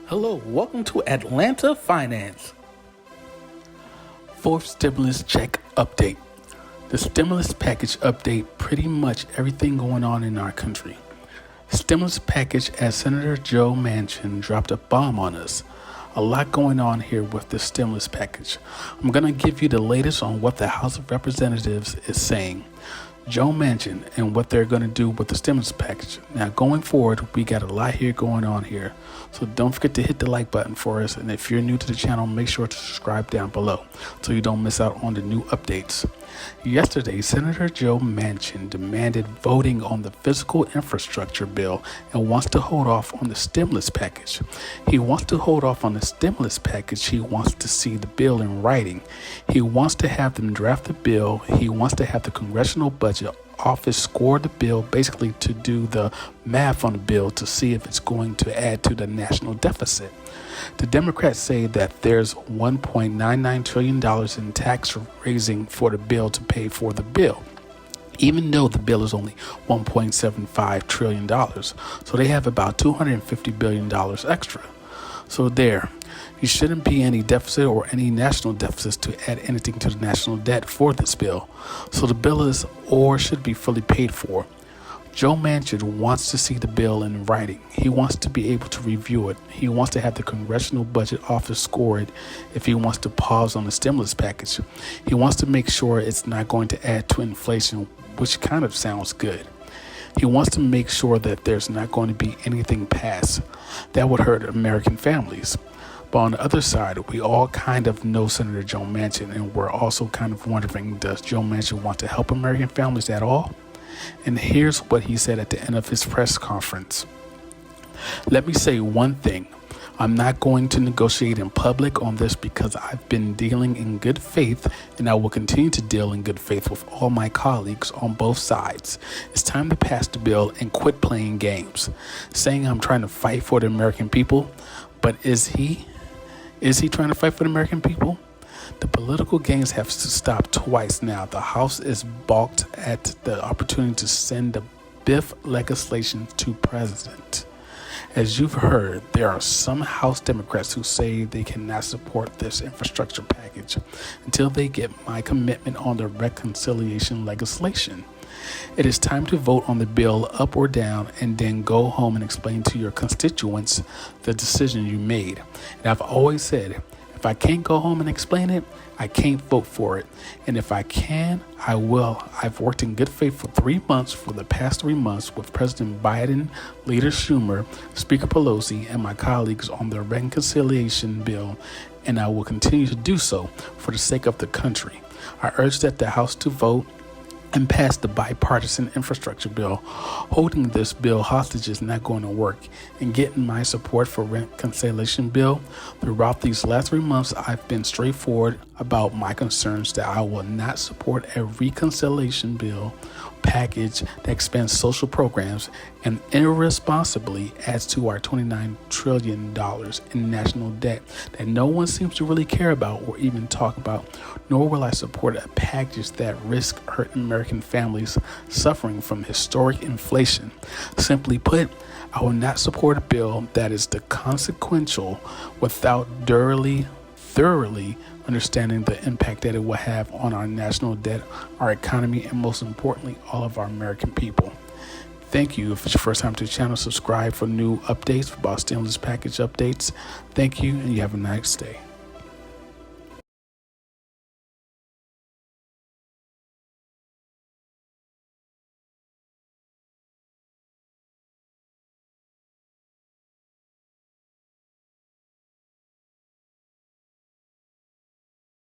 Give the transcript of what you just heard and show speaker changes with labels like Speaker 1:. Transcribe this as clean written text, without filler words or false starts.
Speaker 1: Hello, welcome to Atlanta Finance. Fourth stimulus check update. The stimulus package update pretty much everything going on in our country. Stimulus package as Senator Joe Manchin dropped a bomb on us. A lot going on here with the stimulus package. I'm going to give you the latest on what the House of Representatives is saying. Joe Manchin and what they're going to do with the stimulus package. Now, going forward, we got a lot here going on here. So don't forget to hit the like button for us. And if you're new to the channel, make sure to subscribe down below so you don't miss out on the new updates. Yesterday, Senator Joe Manchin demanded voting on the fiscal infrastructure bill and wants to hold off on the stimulus package. He wants to hold off on the stimulus package. He wants to see the bill in writing. He wants to have them draft the bill. He wants to have the Congressional Budget Office score the bill, basically to do the math on the bill to see if it's going to add to the national deficit. The Democrats say that there's $1.99 trillion in tax raising for the bill to pay for the bill, even though the bill is only $1.75 trillion. So they have about $250 billion extra. So there shouldn't be any deficit or any national deficits to add anything to the national debt for this bill. So the bill is or should be fully paid for. Joe Manchin wants to see the bill in writing. He wants to be able to review it. He wants to have the Congressional Budget Office score it if he wants to pause on the stimulus package. He wants to make sure it's not going to add to inflation, which kind of sounds good. He wants to make sure that there's not going to be anything passed that would hurt American families. But on the other side, we all kind of know Senator Joe Manchin, and we're also kind of wondering, does Joe Manchin want to help American families at all? And here's what he said at the end of his press conference. Let me say one thing. I'm not going to negotiate in public on this because I've been dealing in good faith, and I will continue to deal in good faith with all my colleagues on both sides. It's time to pass the bill and quit playing games. Saying I'm trying to fight for the American people, but is he? Is he trying to fight for the American people? The political games have to stop twice now. The House is balked at the opportunity to send the BIF legislation to President. As you've heard, there are some House Democrats who say they cannot support this infrastructure package until they get my commitment on the reconciliation legislation. It is time to vote on the bill up or down and then go home and explain to your constituents the decision you made. And I've always said, if I can't go home and explain it, I can't vote for it. And if I can, I will. I've worked in good faith for the past 3 months with President Biden, Leader Schumer, Speaker Pelosi, and my colleagues on the reconciliation bill, and I will continue to do so for the sake of the country. I urge that the House to vote and pass the bipartisan infrastructure bill. Holding this bill hostage is not going to work, and getting my support for reconciliation bill. Throughout these last 3 months, I've been straightforward about my concerns that I will not support a reconciliation bill package that expands social programs and irresponsibly adds to our $29 trillion in national debt that no one seems to really care about or even talk about, nor will I support a package that risks hurting American families suffering from historic inflation. Simply put, I will not support a bill that is consequential without thoroughly understanding the impact that it will have on our national debt, our economy, and most importantly, all of our American people. Thank you. If it's your first time to the channel, subscribe for new updates about stimulus package updates. Thank you, and you have a nice day.